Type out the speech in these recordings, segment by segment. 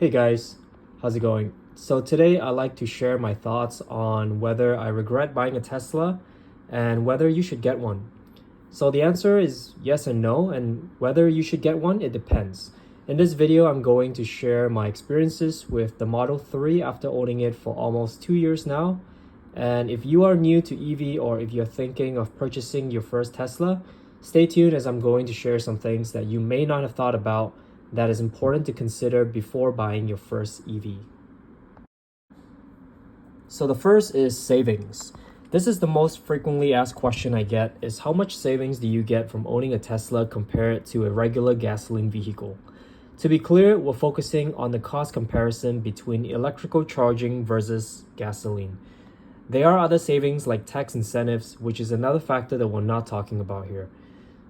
Hey guys, how's it going? So today I'd like to share my thoughts on whether I regret buying a Tesla and whether you should get one. So the answer is yes and no, and whether you should get one, it depends. In this video, I'm going to share my experiences with the Model 3 after owning it for almost 2 years now. And if you are new to EV or if you're thinking of purchasing your first Tesla, stay tuned as I'm going to share some things that you may not have thought about that is important to consider before buying your first EV. So the first is savings. This is the most frequently asked question I get is how much savings do you get from owning a Tesla compared to a regular gasoline vehicle? To be clear, we're focusing on the cost comparison between electrical charging versus gasoline. There are other savings like tax incentives, which is another factor that we're not talking about here.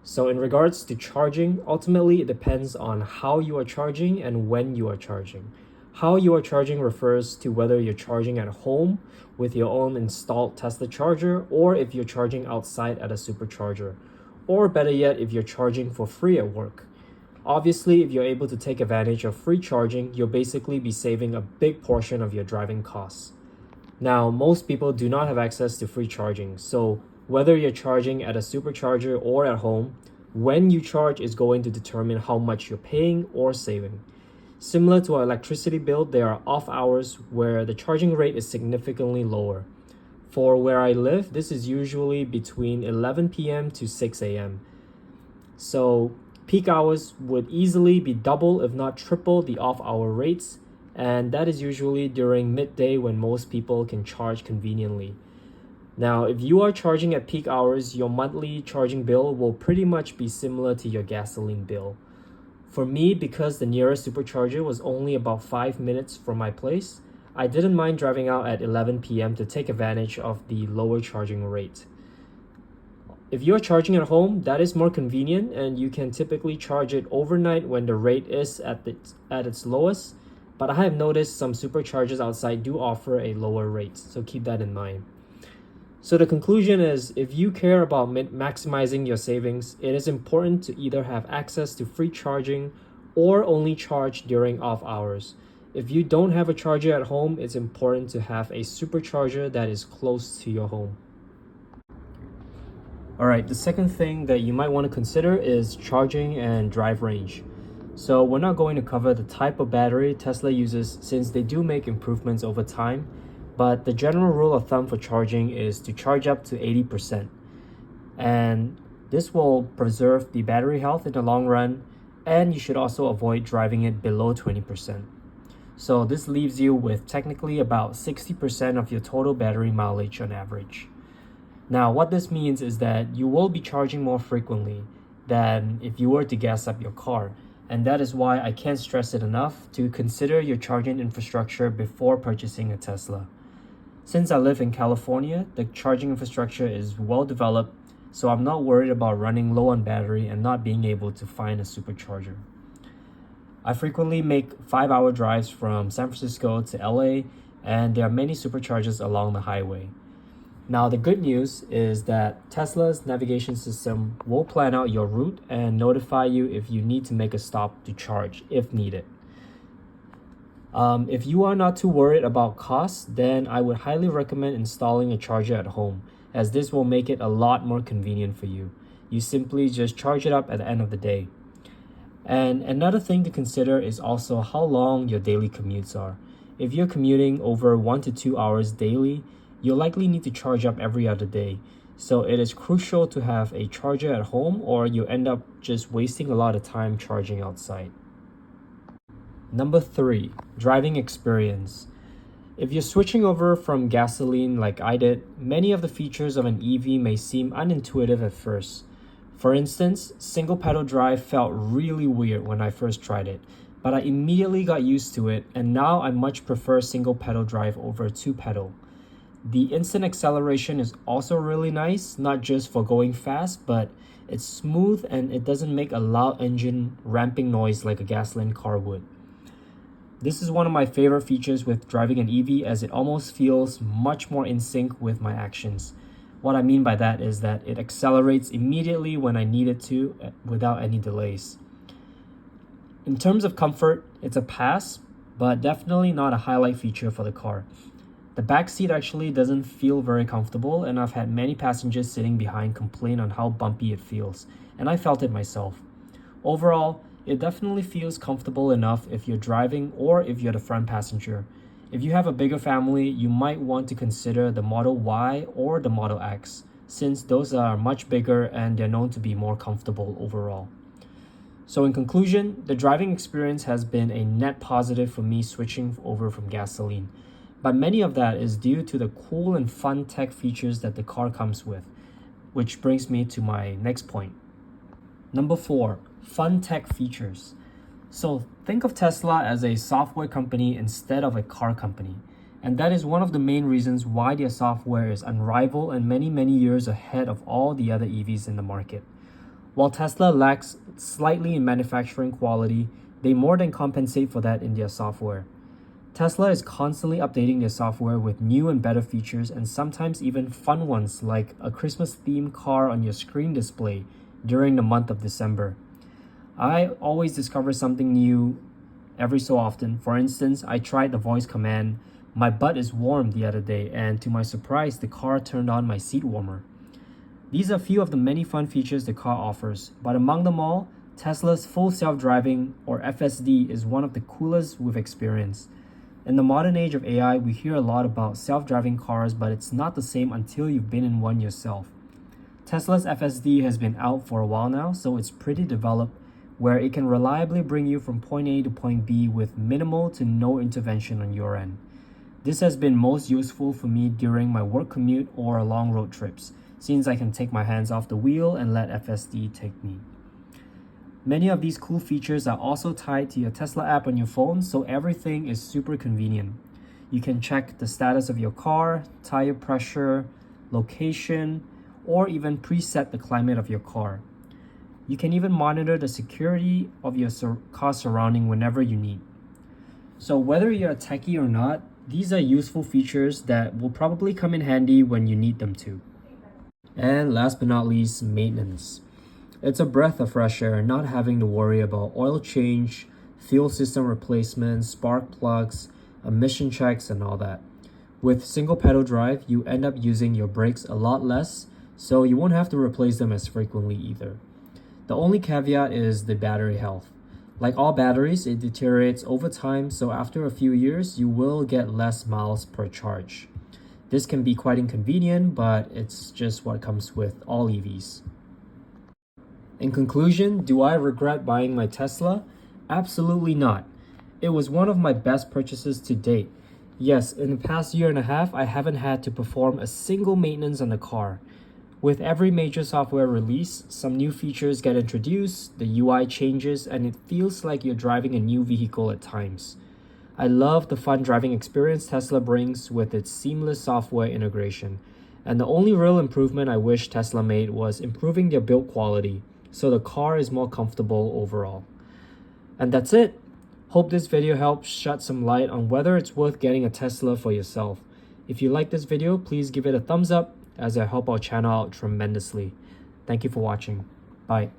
So in regards to charging, ultimately it depends on how you are charging and when you are charging. How you are charging refers to whether you're charging at home with your own installed Tesla charger or if you're charging outside at a supercharger, or better yet, if you're charging for free at work. Obviously, if you're able to take advantage of free charging, you'll basically be saving a big portion of your driving costs. Now, most people do not have access to free charging, so whether you're charging at a supercharger or at home, when you charge is going to determine how much you're paying or saving. Similar to our electricity bill, there are off hours where the charging rate is significantly lower. For where I live, this is usually between 11 p.m. to 6 a.m. So peak hours would easily be double if not triple the off-hour rates, and that is usually during midday when most people can charge conveniently. Now, if you are charging at peak hours, your monthly charging bill will pretty much be similar to your gasoline bill. For me, because the nearest supercharger was only about 5 minutes from my place, I didn't mind driving out at 11 p.m. to take advantage of the lower charging rate. If you're charging at home, that is more convenient and you can typically charge it overnight when the rate is at its lowest, but I have noticed some superchargers outside do offer a lower rate, so keep that in mind. So the conclusion is, if you care about maximizing your savings, it is important to either have access to free charging or only charge during off hours. If you don't have a charger at home, it's important to have a supercharger that is close to your home. Alright, the second thing that you might want to consider is charging and drive range. So we're not going to cover the type of battery Tesla uses since they do make improvements over time. But the general rule of thumb for charging is to charge up to 80%. And this will preserve the battery health in the long run, and you should also avoid driving it below 20%. So this leaves you with technically about 60% of your total battery mileage on average. Now, what this means is that you will be charging more frequently than if you were to gas up your car. And that is why I can't stress it enough to consider your charging infrastructure before purchasing a Tesla. Since I live in California, the charging infrastructure is well developed, so I'm not worried about running low on battery and not being able to find a supercharger. I frequently make 5-hour drives from San Francisco to LA, and there are many superchargers along the highway. Now, the good news is that Tesla's navigation system will plan out your route and notify you if you need to make a stop to charge if needed. If you are not too worried about costs, then I would highly recommend installing a charger at home, as this will make it a lot more convenient for you. You simply just charge it up at the end of the day. And another thing to consider is also how long your daily commutes are. If you're commuting over 1 to 2 hours daily, you'll likely need to charge up every other day. So it is crucial to have a charger at home or you end up just wasting a lot of time charging outside. Number 3, driving experience. If you're switching over from gasoline like I did, many of the features of an EV may seem unintuitive at first. For instance, single pedal drive felt really weird when I first tried it, but I immediately got used to it, and now I much prefer single pedal drive over 2-pedal. The instant acceleration is also really nice, not just for going fast, but it's smooth and it doesn't make a loud engine ramping noise like a gasoline car would. This is one of my favorite features with driving an EV, as it almost feels much more in sync with my actions. What I mean by that is that it accelerates immediately when I need it to without any delays. In terms of comfort, it's a pass, but definitely not a highlight feature for the car. The back seat actually doesn't feel very comfortable, and I've had many passengers sitting behind complain on how bumpy it feels, and I felt it myself. Overall, it definitely feels comfortable enough if you're driving or if you're the front passenger. If you have a bigger family, you might want to consider the Model Y or the Model X, since those are much bigger and they're known to be more comfortable overall. So in conclusion, the driving experience has been a net positive for me switching over from gasoline. But many of that is due to the cool and fun tech features that the car comes with, which brings me to my next point. Number 4, fun tech features. So think of Tesla as a software company instead of a car company. And that is one of the main reasons why their software is unrivaled and many years ahead of all the other EVs in the market. While Tesla lacks slightly in manufacturing quality, they more than compensate for that in their software. Tesla is constantly updating their software with new and better features, and sometimes even fun ones like a Christmas-themed car on your screen display during the month of December. I always discover something new every so often. For instance, I tried the voice command, "My butt is warm," the other day, and to my surprise, the car turned on my seat warmer. These are a few of the many fun features the car offers, but among them all, Tesla's full self-driving, or FSD, is one of the coolest we've experienced. In the modern age of AI, we hear a lot about self-driving cars, but it's not the same until you've been in one yourself. Tesla's FSD has been out for a while now, so it's pretty developed, where it can reliably bring you from point A to point B with minimal to no intervention on your end. This has been most useful for me during my work commute or long road trips, since I can take my hands off the wheel and let FSD take me. Many of these cool features are also tied to your Tesla app on your phone, so everything is super convenient. You can check the status of your car, tire pressure, location, or even preset the climate of your car. You can even monitor the security of your car surrounding whenever you need. So whether you're a techie or not, these are useful features that will probably come in handy when you need them to. And last but not least, maintenance. It's a breath of fresh air not having to worry about oil change, fuel system replacements, spark plugs, emission checks, and all that. With single pedal drive, you end up using your brakes a lot less, so you won't have to replace them as frequently either. The only caveat is the battery health. Like all batteries, it deteriorates over time, so after a few years, you will get less miles per charge. This can be quite inconvenient, but it's just what comes with all EVs. In conclusion, do I regret buying my Tesla? Absolutely not. It was one of my best purchases to date. Yes, in the past year and a half, I haven't had to perform a single maintenance on the car. With every major software release, some new features get introduced, the UI changes, and it feels like you're driving a new vehicle at times. I love the fun driving experience Tesla brings with its seamless software integration. And the only real improvement I wish Tesla made was improving their build quality, so the car is more comfortable overall. And that's it. Hope this video helped shed some light on whether it's worth getting a Tesla for yourself. If you like this video, please give it a thumbs up, as I help our channel out tremendously. Thank you for watching. Bye.